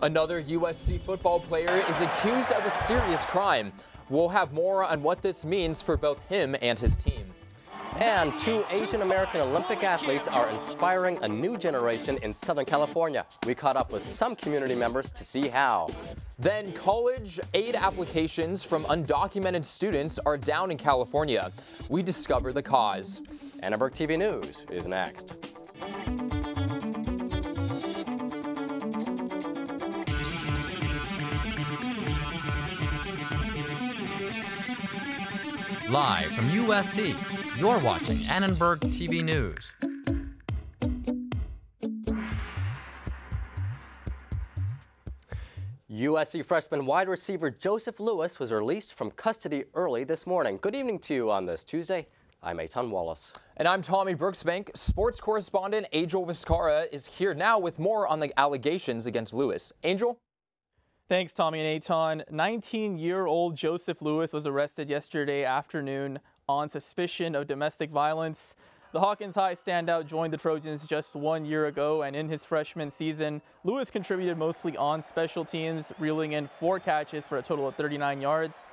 Another USC football player is accused of a serious crime. We'll have more on what this means for both him and his team. And 2 Asian American Olympic athletes are inspiring a new generation in Southern California. We caught up with some community members to see how. Then college aid applications from undocumented students are down in California. We discover the cause. Annenberg TV News is next. Live from USC, you're watching Annenberg TV News. USC freshman wide receiver Joseph Lewis was released from custody early this morning. Good evening to you on this Tuesday. I'm Eytan Wallace. And I'm Tommy Brooksbank. Sports correspondent Angel Vizcarra is here now with more on the allegations against Lewis. Angel? Thanks, Tommy and Eytan. 19-year-old Joseph Lewis was arrested yesterday afternoon on suspicion of domestic violence. The Hawkins High standout joined the Trojans just 1 year ago, and in his freshman season, Lewis contributed mostly on special teams, reeling in 4 catches for a total of 39 yards.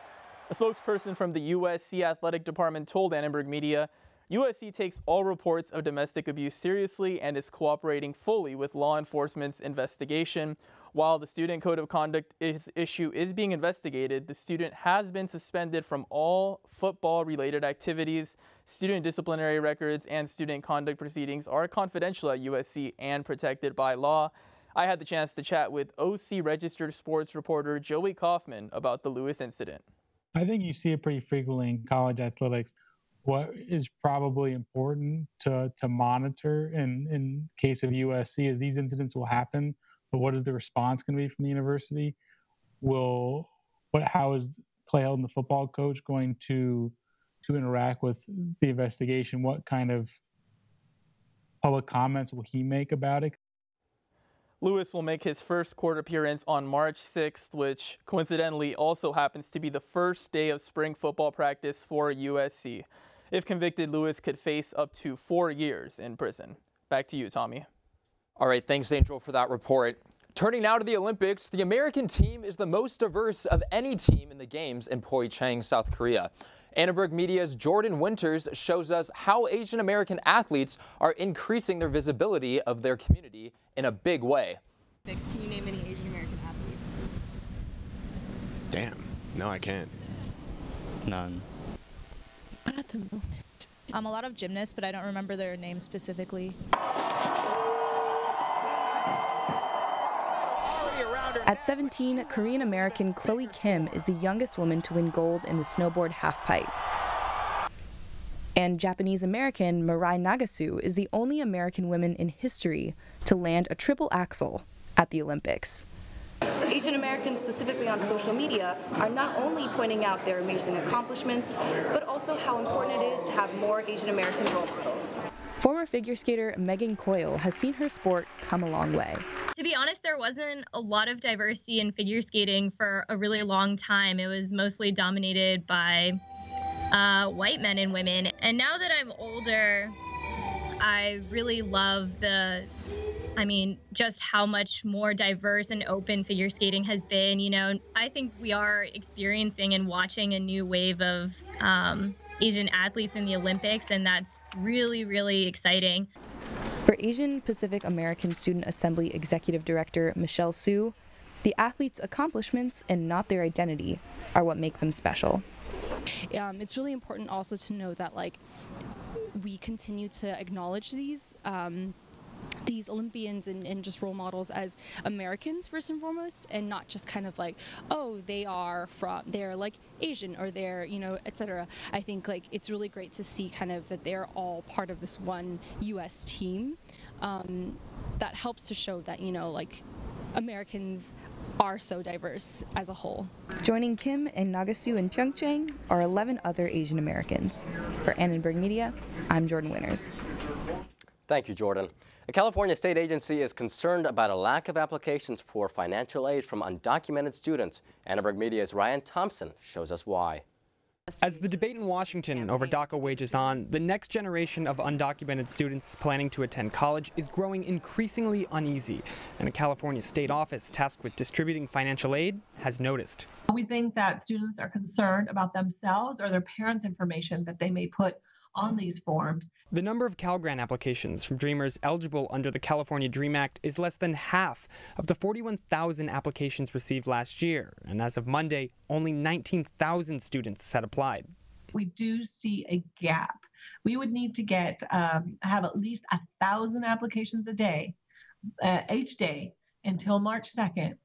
A spokesperson from the USC Athletic Department told Annenberg Media, USC takes all reports of domestic abuse seriously and is cooperating fully with law enforcement's investigation. While the student code of conduct issue is being investigated, the student has been suspended from all football-related activities. Student disciplinary records and student conduct proceedings are confidential at USC and protected by law. I had the chance to chat with OC registered sports reporter Joey Kaufman about the Lewis incident. I think you see it pretty frequently in college athletics. What is probably important to monitor in case of USC is these incidents will happen, but what is the response going to be from the university? How is Clay Helton, the football coach, going to interact with the investigation? What kind of public comments will he make about it? Lewis will make his first court appearance on March 6th, which coincidentally also happens to be the first day of spring football practice for USC. If convicted, Lewis could face up to 4 years in prison. Back to you, Tommy. All right, thanks, Angel, for that report. Turning now to the Olympics, the American team is the most diverse of any team in the Games in Pyeongchang, South Korea. Annenberg Media's Jordan Winters shows us how Asian American athletes are increasing their visibility of their community in a big way. Can you name any Asian American athletes? Damn, no, I can't. None. Not at the moment. A lot of gymnasts, but I don't remember their names specifically. At 17, Korean-American Chloe Kim is the youngest woman to win gold in the snowboard halfpipe. And Japanese-American Mirai Nagasu is the only American woman in history to land a triple axel at the Olympics. Asian Americans, specifically on social media, are not only pointing out their amazing accomplishments, but also how important it is to have more Asian American role models. Former figure skater Megan Coyle has seen her sport come a long way. To be honest, there wasn't a lot of diversity in figure skating for a really long time. It was mostly dominated by white men and women. And now that I'm older, I really love just how much more diverse and open figure skating has been. You know, I think we are experiencing and watching a new wave of Asian athletes in the Olympics, and that's really, really exciting. For Asian Pacific American Student Assembly Executive Director Michelle Su, the athletes' accomplishments and not their identity are what make them special. It's really important also to know that we continue to acknowledge these Olympians and just role models as Americans first and foremost, and not just kind of oh, they're like Asian or they're, etc. I think it's really great to see kind of that they're all part of this one U.S. team. That helps to show that, Americans are so diverse as a whole. Joining Kim and Nagasu in Pyeongchang are 11 other Asian Americans. For Annenberg Media, I'm Jordan Winters. Thank you, Jordan. A California state agency is concerned about a lack of applications for financial aid from undocumented students. Annenberg Media's Ryan Thompson shows us why. As the debate in Washington over DACA wages on, the next generation of undocumented students planning to attend college is growing increasingly uneasy, and a California state office tasked with distributing financial aid has noticed. We think that students are concerned about themselves or their parents' information that they may put on these forms. The number of Cal Grant applications from Dreamers eligible under the California DREAM Act is less than half of the 41,000 applications received last year, and as of Monday, only 19,000 students had applied. We do see a gap. We would need to have at least 1,000 applications a day, each day, until March 2nd.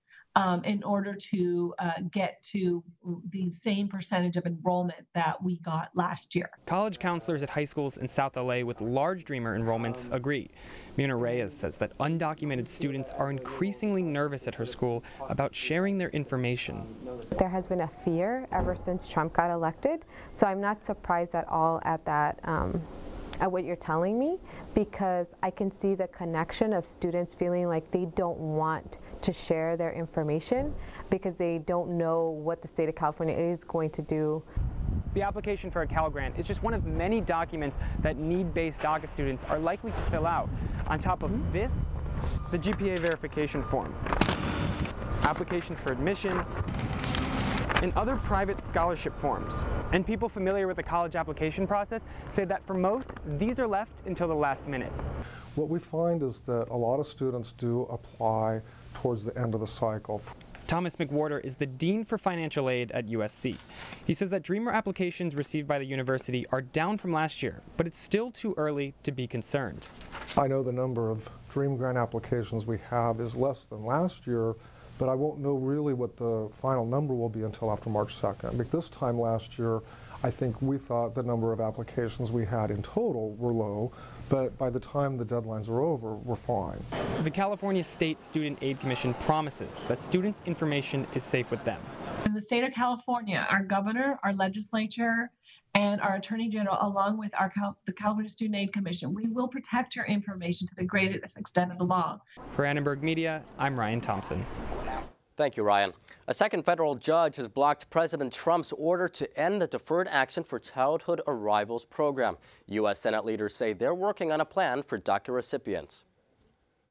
In order to get to the same percentage of enrollment that we got last year. College counselors at high schools in South LA with large Dreamer enrollments agree. Muna Reyes says that undocumented students are increasingly nervous at her school about sharing their information. There has been a fear ever since Trump got elected, so I'm not surprised at all at that. At what you're telling me, because I can see the connection of students feeling like they don't want to share their information because they don't know what the state of California is going to do. The application for a Cal Grant is just one of many documents that need-based DACA students are likely to fill out. On top of this, the GPA verification form, applications for admission, and other private scholarship forms. And people familiar with the college application process say that for most, these are left until the last minute. What we find is that a lot of students do apply towards the end of the cycle. Thomas McWhorter is the Dean for Financial Aid at USC. He says that Dreamer applications received by the university are down from last year, but it's still too early to be concerned. I know the number of Dream Grant applications we have is less than last year, but I won't know really what the final number will be until after March 2nd. But this time last year, I think we thought the number of applications we had in total were low, but by the time the deadlines are over, we're fine. The California State Student Aid Commission promises that students' information is safe with them. In the state of California, our governor, our legislature, and our attorney general, along with the California Student Aid Commission, we will protect your information to the greatest extent of the law. For Annenberg Media, I'm Ryan Thompson. Thank you, Ryan. A second federal judge has blocked President Trump's order to end the Deferred Action for Childhood Arrivals program. U.S. Senate leaders say they're working on a plan for DACA recipients.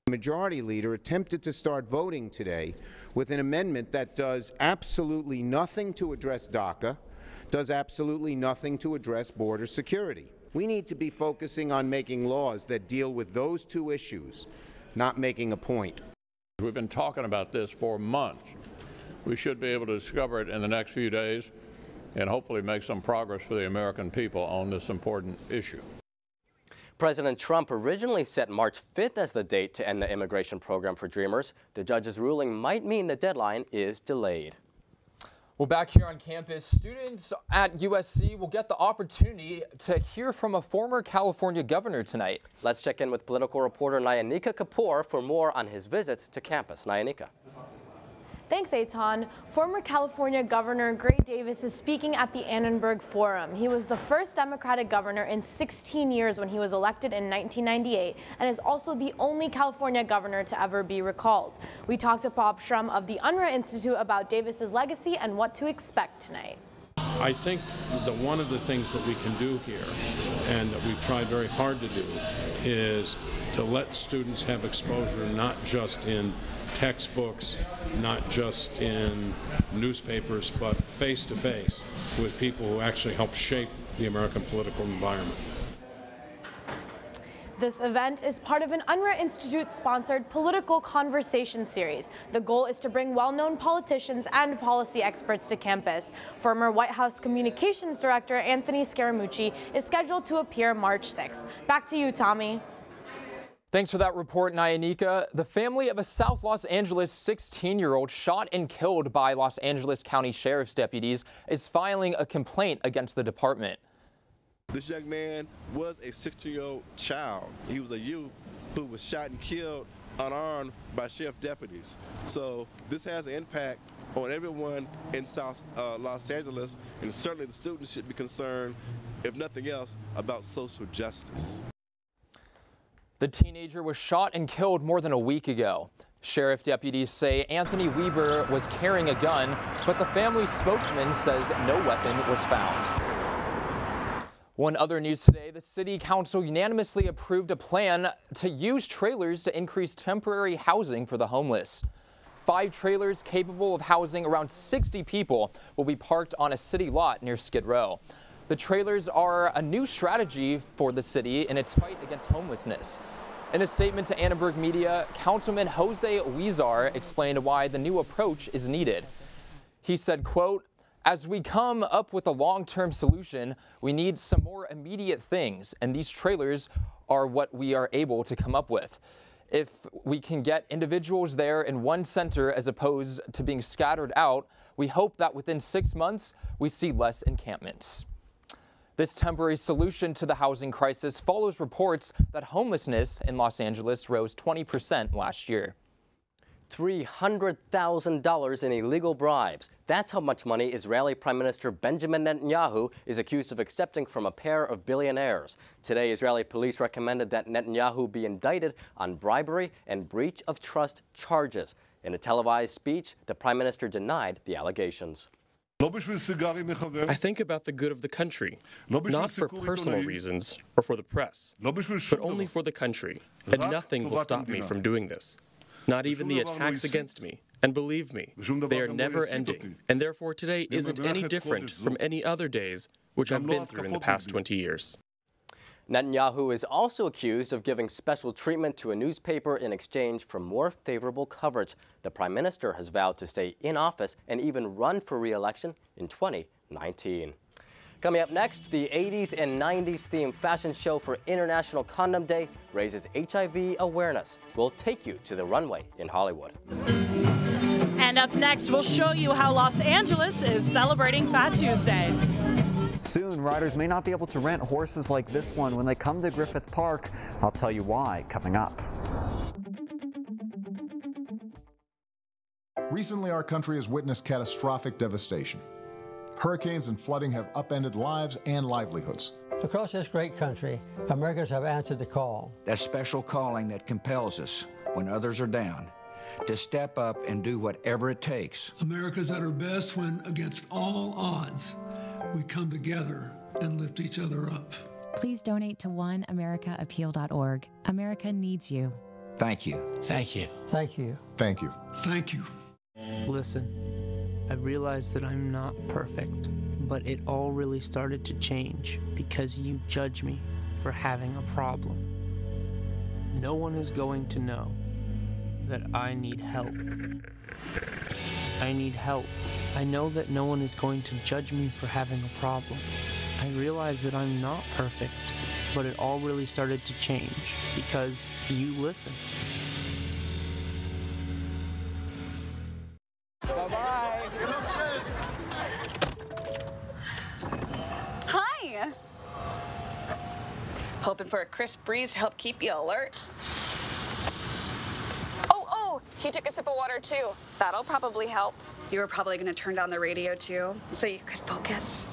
The Majority Leader attempted to start voting today with an amendment that does absolutely nothing to address DACA, does absolutely nothing to address border security. We need to be focusing on making laws that deal with those two issues, not making a point. We've been talking about this for months. We should be able to discover it in the next few days and hopefully make some progress for the American people on this important issue. President Trump originally set March 5th as the date to end the immigration program for Dreamers. The judge's ruling might mean the deadline is delayed. Well, back here on campus, students at USC will get the opportunity to hear from a former California governor tonight. Let's check in with political reporter Nyanika Kapoor for more on his visit to campus. Nyanika. Thanks, Eytan. Former California Governor Gray Davis is speaking at the Annenberg Forum. He was the first Democratic governor in 16 years when he was elected in 1998 and is also the only California governor to ever be recalled. We talked to Bob Shrum of the UNRWA Institute about Davis's legacy and what to expect tonight. I think that one of the things that we can do here, and that we've tried very hard to do, is to let students have exposure not just in textbooks, not just in newspapers, but face-to-face with people who actually help shape the American political environment. This event is part of an UNRWA Institute-sponsored political conversation series. The goal is to bring well-known politicians and policy experts to campus. Former White House Communications Director Anthony Scaramucci is scheduled to appear March 6th. Back to you, Tommy. Thanks for that report, Nyanika. The family of a South Los Angeles 16-year-old shot and killed by Los Angeles County Sheriff's deputies is filing a complaint against the department. This young man was a 16-year-old child. He was a youth who was shot and killed unarmed by sheriff deputies. So this has an impact on everyone in South Los Angeles, and certainly the students should be concerned, if nothing else, about social justice. The teenager was shot and killed more than a week ago. Sheriff deputies say Anthony Weber was carrying a gun, but the family spokesman says no weapon was found. One other news today, the City Council unanimously approved a plan to use trailers to increase temporary housing for the homeless. 5 trailers capable of housing around 60 people will be parked on a city lot near Skid Row. The trailers are a new strategy for the city in its fight against homelessness. In a statement to Annenberg Media, Councilman Jose Huizar explained why the new approach is needed. He said, quote, "As we come up with a long-term solution, we need some more immediate things, and these trailers are what we are able to come up with. If we can get individuals there in one center as opposed to being scattered out, we hope that within 6 months, we see less encampments." This temporary solution to the housing crisis follows reports that homelessness in Los Angeles rose 20% last year. $300,000 in illegal bribes. That's how much money Israeli Prime Minister Benjamin Netanyahu is accused of accepting from a pair of billionaires. Today, Israeli police recommended that Netanyahu be indicted on bribery and breach of trust charges. In a televised speech, the Prime Minister denied the allegations. I think about the good of the country, not for personal reasons or for the press, but only for the country, and nothing will stop me from doing this. Not even the attacks against me. And believe me, they are never ending, and therefore today isn't any different from any other days which I've been through in the past 20 years. Netanyahu is also accused of giving special treatment to a newspaper in exchange for more favorable coverage. The Prime Minister has vowed to stay in office and even run for re-election in 2019. Coming up next, the 80s and 90s themed fashion show for International Condom Day raises HIV awareness. We'll take you to the runway in Hollywood. And up next, we'll show you how Los Angeles is celebrating Fat Tuesday. Soon, riders may not be able to rent horses like this one when they come to Griffith Park. I'll tell you why coming up. Recently, our country has witnessed catastrophic devastation. Hurricanes and flooding have upended lives and livelihoods. Across this great country, Americans have answered the call. That special calling that compels us when others are down to step up and do whatever it takes. America's at her best when, against all odds, we come together and lift each other up. Please donate to oneamericaappeal.org. America needs you. Thank you. Thank you. Thank you. Thank you. Thank you. Listen, I realize that I'm not perfect, but it all really started to change because you judge me for having a problem. No one is going to know that I need help. I need help. I know that no one is going to judge me for having a problem. I realize that I'm not perfect, but it all really started to change because you listen. Bye-bye. Hi. Hoping for a crisp breeze to help keep you alert. Oh, he took a sip of water too. That'll probably help. You were probably going to turn down the radio too, so you could focus,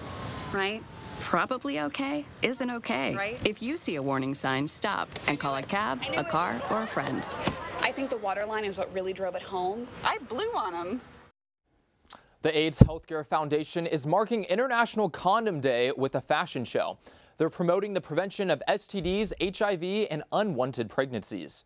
right? Probably okay isn't okay. Right? If you see a warning sign, stop and call a cab, a car, or a friend. I think the water line is what really drove it home. I blew on him. The AIDS Healthcare Foundation is marking International Condom Day with a fashion show. They're promoting the prevention of STDs, HIV, and unwanted pregnancies.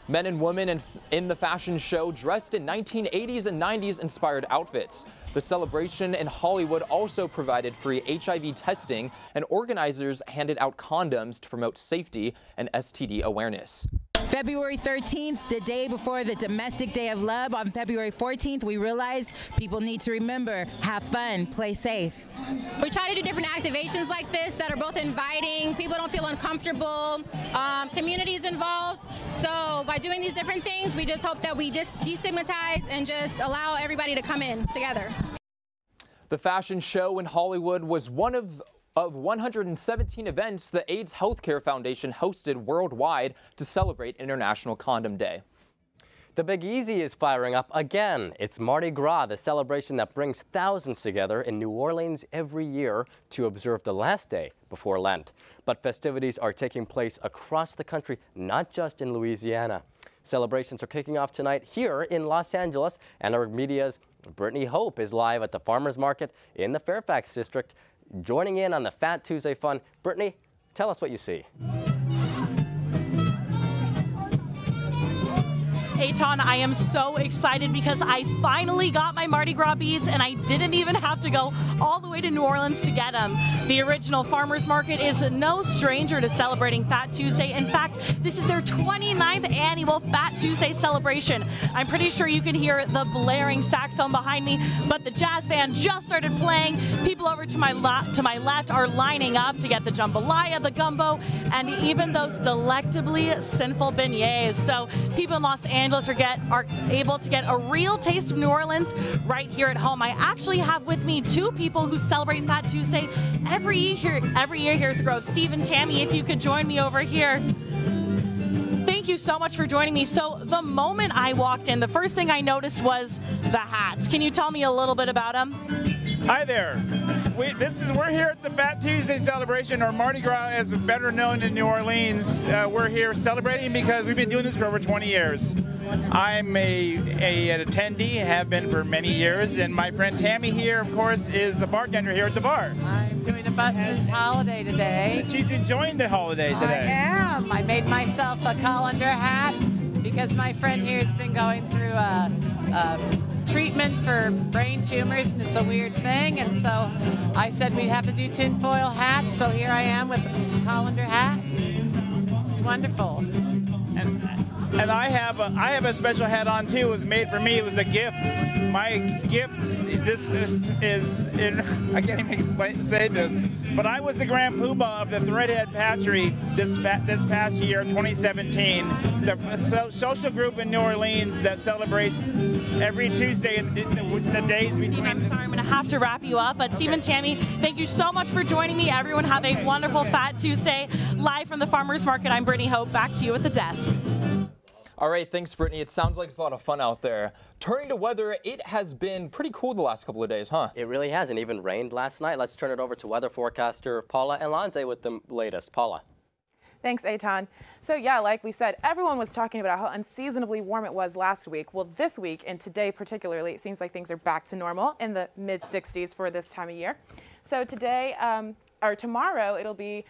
Men and women in the fashion show dressed in 1980s and 90s inspired outfits. The celebration in Hollywood also provided free HIV testing, and organizers handed out condoms to promote safety and STD awareness. February 13th, the day before the Domestic Day of Love, on February 14th, we realized people need to remember, have fun, play safe. We try to do different activations like this that are both inviting, people don't feel uncomfortable, communities involved. So by doing these different things, we just hope that we just destigmatize and just allow everybody to come in together. The fashion show in Hollywood was one of 117 events the AIDS Healthcare Foundation hosted worldwide to celebrate International Condom Day. The Big Easy is firing up again. It's Mardi Gras, the celebration that brings thousands together in New Orleans every year to observe the last day before Lent. But festivities are taking place across the country, not just in Louisiana. Celebrations are kicking off tonight here in Los Angeles. Annenberg Media's Brittany Hope is live at the Farmers Market in the Fairfax District, joining in on the Fat Tuesday fun. Brittany, tell us what you see. Eytan, I am so excited because I finally got my Mardi Gras beads and I didn't even have to go all the way to New Orleans to get them. The original Farmers Market is no stranger to celebrating Fat Tuesday. In fact, this is their 29th annual Fat Tuesday celebration. I'm pretty sure you can hear the blaring saxophone behind me, but the jazz band just started playing. People over to my left are lining up to get the jambalaya, the gumbo, and even those delectably sinful beignets. So people in Los Angeles are able to get a real taste of New Orleans right here at home. I actually have with me two people who celebrate Fat Tuesday every year here at the Grove. Steve and Tammy, if you could join me over here. Thank you so much for joining me. So the moment I walked in, the first thing I noticed was the hats. Can you tell me a little bit about them? Hi there. We're here at the Fat Tuesday celebration, or Mardi Gras as better known in New Orleans. We're here celebrating because we've been doing this for over 20 years. I'm an attendee, have been for many years, and my friend Tammy here, of course, is a bartender here at the bar. I'm doing a busman's holiday today. She's enjoying the holiday today. I am. I made myself a colander hat because my friend here has been going through a treatment for brain tumors, and it's a weird thing, and so I said we'd have to do tinfoil hats, so here I am with a colander hat. It's wonderful. And I have a special hat on too. It was made for me. It was a gift. My gift. This is I can't even say this, but I was the Grand Poobah of the Threadhead Patchery this past year, 2017. It's a social group in New Orleans that celebrates every Tuesday in the days between. I'm sorry, I'm going to have to wrap you up, but Steve and Tammy, thank you so much for joining me. Everyone have a wonderful Fat Tuesday. Live from the Farmers Market, I'm Brittany Hope. Back to you at the desk. All right, thanks, Brittany. It sounds like it's a lot of fun out there. Turning to weather, it has been pretty cool the last couple of days, huh? It really has, and even rained last night. Let's turn it over to weather forecaster Paula Alonze with the latest. Paula. Thanks, Eytan. So yeah, like we said, everyone was talking about how unseasonably warm it was last week. Well, this week and today particularly, it seems like things are back to normal in the mid-60s for this time of year. So today, or tomorrow, it'll be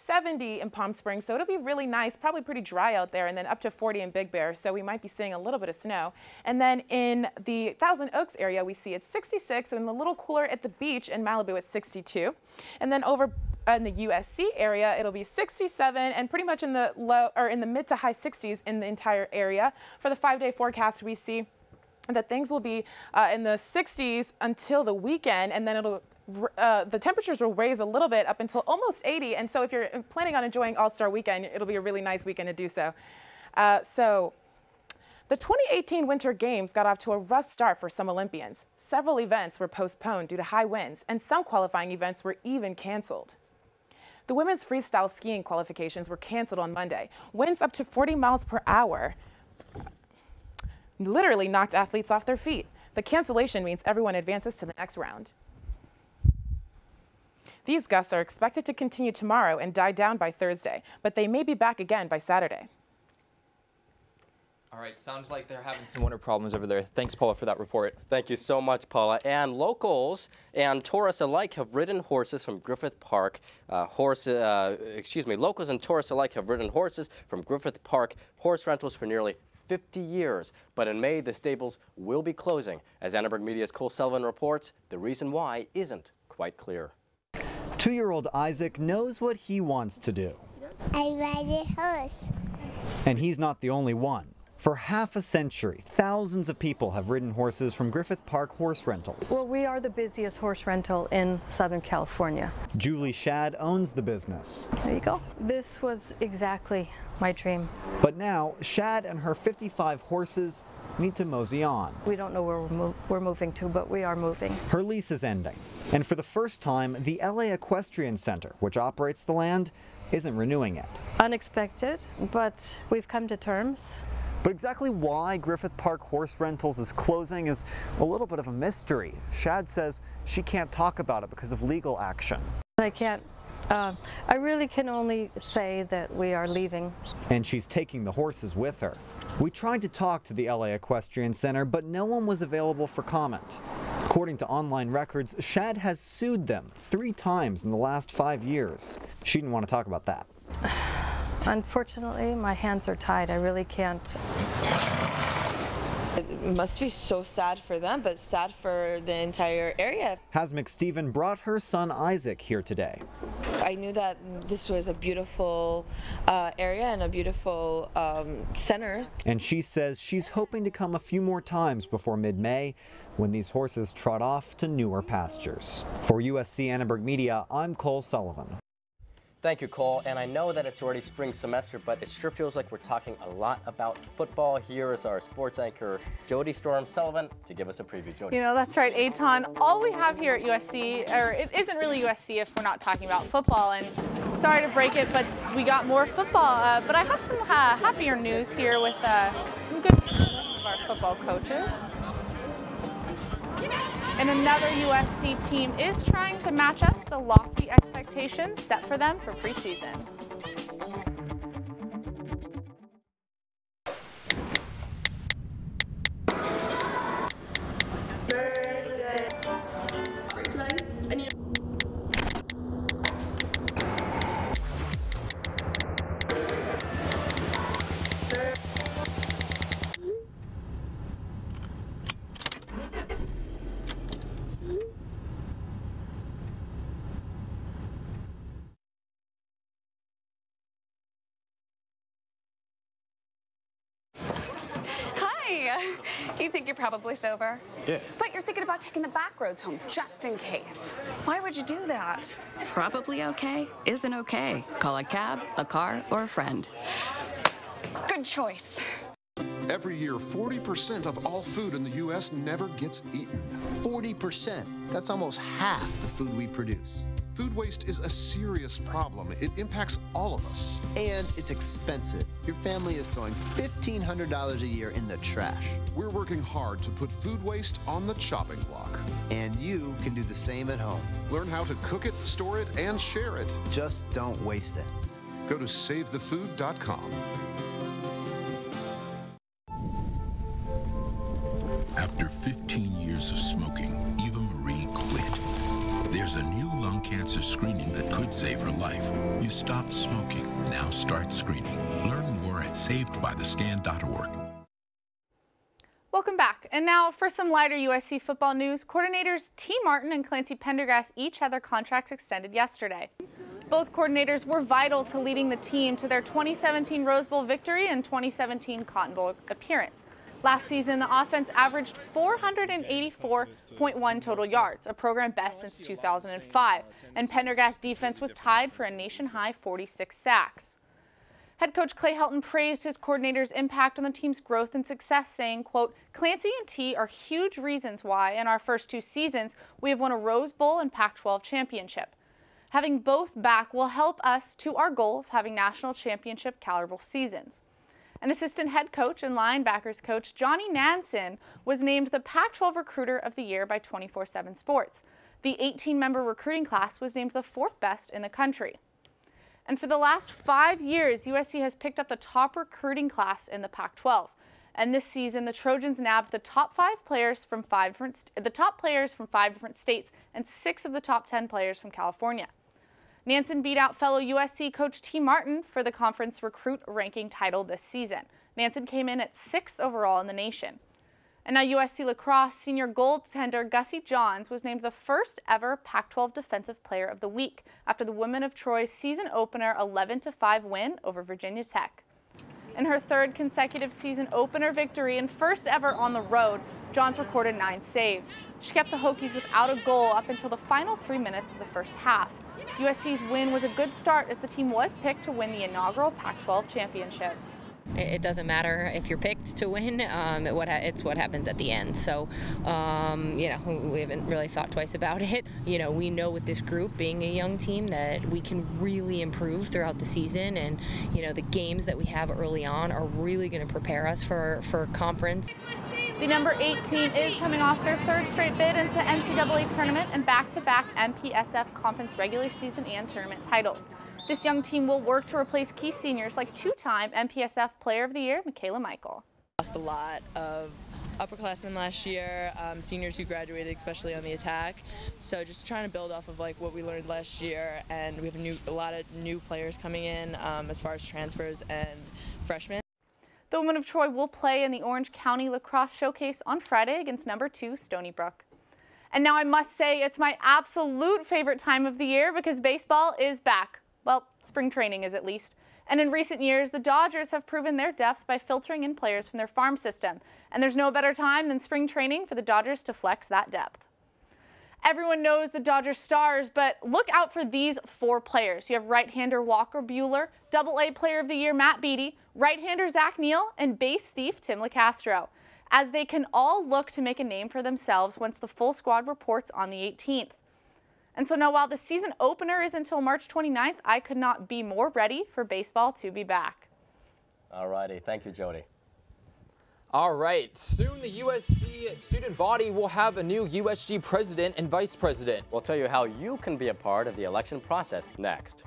70 in Palm Springs, so it'll be really nice, probably pretty dry out there, and then up to 40 in Big Bear, so we might be seeing a little bit of snow. And then in the Thousand Oaks area, we see it's 66, and a little cooler at the beach in Malibu at 62. And then over in the USC area, it'll be 67, and pretty much in the mid to high 60s in the entire area. For the 5-day forecast, we see that things will be in the 60s until the weekend, and then it'll the temperatures will raise a little bit up until almost 80, and so if you're planning on enjoying All-Star Weekend, it'll be a really nice weekend to do so. So the 2018 Winter Games got off to a rough start for some Olympians. Several events were postponed due to high winds, and some qualifying events were even canceled. The women's freestyle skiing qualifications were canceled on Monday. Winds up to 40 miles per hour literally knocked athletes off their feet. The cancellation means everyone advances to the next round. These gusts are expected to continue tomorrow and die down by Thursday, but they may be back again by Saturday. All right, sounds like they're having some winter problems over there. Thanks, Paula, for that report. Thank you so much, Paula. And locals and tourists alike have ridden horses from Griffith Park. Locals and tourists alike have ridden horses from Griffith Park horse rentals for nearly 50 years. But in May, the stables will be closing. As Annenberg Media's Cole Sullivan reports, the reason why isn't quite clear. 2-year-old Isaac knows what he wants to do. I ride a horse. And he's not the only one. For half a century, thousands of people have ridden horses from Griffith Park Horse Rentals. Well, we are the busiest horse rental in Southern California. Julie Shad owns the business. There you go. This was exactly my dream. But now, Shad and her 55 horses need to mosey on. We don't know where we're moving to, but we are moving. Her lease is ending. And for the first time, the LA Equestrian Center, which operates the land, isn't renewing it. Unexpected, but we've come to terms. But exactly why Griffith Park Horse Rentals is closing is a little bit of a mystery. Shad says she can't talk about it because of legal action. I really can only say that we are leaving. And she's taking the horses with her. We tried to talk to the LA Equestrian Center, but no one was available for comment. According to online records, Shad has sued them 3 times in the last 5 years. She didn't want to talk about that. Unfortunately, my hands are tied. I really can't. It must be so sad for them, but sad for the entire area. Hasmik Stephen brought her son Isaac here today. I knew that this was a beautiful area and a beautiful center. And she says she's hoping to come a few more times before mid-May when these horses trot off to newer pastures. For USC Annenberg Media, I'm Cole Sullivan. Thank you, Cole. And I know that it's already spring semester, but it sure feels like we're talking a lot about football. Here is our sports anchor, Jody Storm Sullivan, to give us a preview. Jody. You know, that's right, Eytan. All we have here at USC, or it isn't really USC if we're not talking about football. And sorry to break it, but we got more football. But I have some happier news here with some good news of our football coaches. And another USC team is trying to match up to the lofty expectations set for them for preseason. You think you're probably sober? Yeah. But you're thinking about taking the back roads home, just in case. Why would you do that? Probably okay isn't okay. Call a cab, a car, or a friend. Good choice. Every year, 40% of all food in the U.S. never gets eaten. 40%. That's almost half the food we produce. Food waste is a serious problem. It impacts all of us. And it's expensive. Your family is throwing $1,500 a year in the trash. We're working hard to put food waste on the chopping block. And you can do the same at home. Learn how to cook it, store it, and share it. Just don't waste it. Go to SaveTheFood.com. After 15 years of smoking, Eva Marie quit. There's a new lung cancer screening that could save her life. You stopped smoking. Now start screening. Learn more at savedbythescan.org. Welcome back. And now for some lighter USC football news. Coordinators T. Martin and Clancy Pendergast each had their contracts extended yesterday. Both coordinators were vital to leading the team to their 2017 Rose Bowl victory and 2017 Cotton Bowl appearance. Last season, the offense averaged 484.1 total yards, a program best since 2005, and Pendergast's defense was tied for a nation-high 46 sacks. Head coach Clay Helton praised his coordinator's impact on the team's growth and success, saying, quote, "Clancy and T are huge reasons why, in our first 2 seasons, we have won a Rose Bowl and Pac-12 championship. Having both back will help us to our goal of having national championship caliber seasons." An assistant head coach and linebackers coach, Johnny Nansen, was named the Pac-12 Recruiter of the Year by 24/7 Sports. The 18-member recruiting class was named the 4th best in the country. And for the last 5 years, USC has picked up the top recruiting class in the Pac-12. And this season, the Trojans nabbed the top 5 players from 5 different states and 6 of the top 10 players from California. Nansen beat out fellow USC coach T. Martin for the conference recruit ranking title this season. Nansen came in at 6th overall in the nation. And now USC lacrosse senior goaltender Gussie Johns was named the first ever Pac-12 Defensive Player of the Week after the Women of Troy's season opener 11-5 win over Virginia Tech. In her 3rd consecutive season opener victory and first ever on the road, Johns recorded 9 saves. She kept the Hokies without a goal up until the final 3 minutes of the first half. USC's win was a good start as the team was picked to win the inaugural Pac-12 championship. It doesn't matter if you're picked to win, it's what happens at the end. So, we haven't really thought twice about it. We know with this group, being a young team, that we can really improve throughout the season. And, the games that we have early on are really going to prepare us for conference. The number 8 team is coming off their 3rd straight bid into NCAA tournament and back-to-back MPSF conference regular season and tournament titles. This young team will work to replace key seniors like two-time MPSF Player of the Year, Michaela Michael. Lost a lot of upperclassmen last year, seniors who graduated, especially on the attack. So just trying to build off of like what we learned last year, and we have a lot of new players coming in as far as transfers and freshmen. The women of Troy will play in the Orange County Lacrosse Showcase on Friday against number 2 Stony Brook. And now I must say it's my absolute favorite time of the year because baseball is back. Well, spring training is at least. And in recent years, the Dodgers have proven their depth by filtering in players from their farm system. And there's no better time than spring training for the Dodgers to flex that depth. Everyone knows the Dodgers stars, but look out for these 4 players. You have right-hander Walker Buehler, Double-A Player of the Year Matt Beattie, right-hander Zach Neal, and base thief Tim LeCastro, as they can all look to make a name for themselves once the full squad reports on the 18th. And so now while the season opener is until March 29th, I could not be more ready for baseball to be back. All righty. Thank you, Jody. All right. Soon the USC student body will have a new USG president and vice president. We'll tell you how you can be a part of the election process next.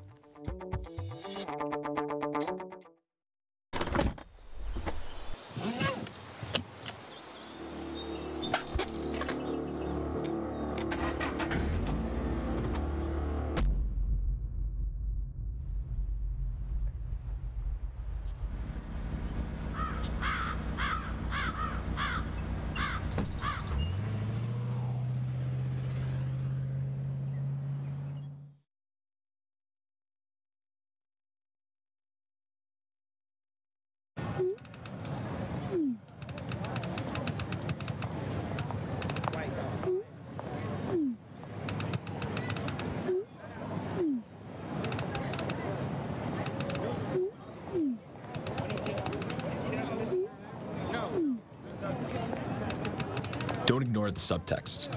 Don't ignore the subtext.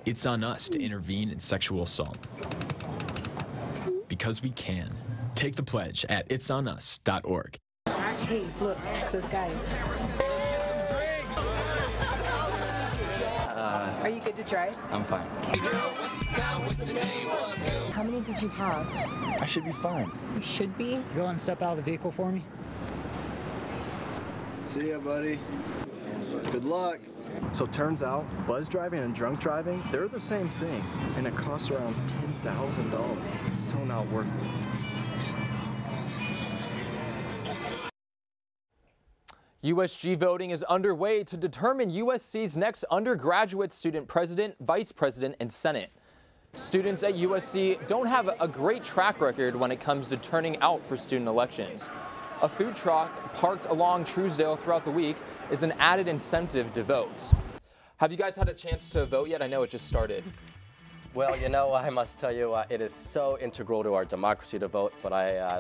It's on us to intervene in sexual assault. Because we can. Take the pledge at itsonus.org. Hey, look, it's those guys. Are you good to drive? I'm fine. How many did you have? I should be fine. You should be? Go and step out of the vehicle for me. See ya, buddy. Good luck. So turns out, buzz driving and drunk driving, they're the same thing, and it costs around $10,000. So not worth it. USG voting is underway to determine USC's next undergraduate student president, vice president, and senate. Students at USC don't have a great track record when it comes to turning out for student elections. A food truck parked along Truesdale throughout the week is an added incentive to vote. Have you guys had a chance to vote yet? I know it just started. Well, you know, I must tell you, it is so integral to our democracy to vote, but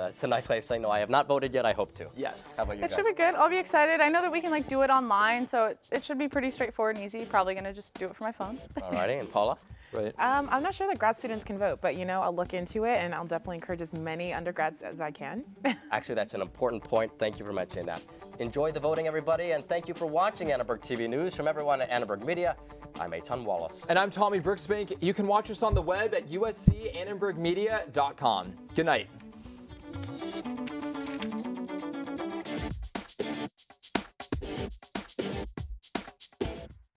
it's a nice way of saying no, I have not voted yet. I hope to. Yes. How about you guys? It should be good. I'll be excited. I know that we can do it online, so it should be pretty straightforward and easy. Probably going to just do it from my phone. Alrighty, and Paula? Right. I'm not sure that grad students can vote, but I'll look into it and I'll definitely encourage as many undergrads as I can. Actually, that's an important point. Thank you for mentioning that. Enjoy the voting, everybody, and thank you for watching Annenberg TV News. From everyone at Annenberg Media, I'm Eytan Wallace. And I'm Tommy Brooksbank. You can watch us on the web at uscannenbergmedia.com. Good night.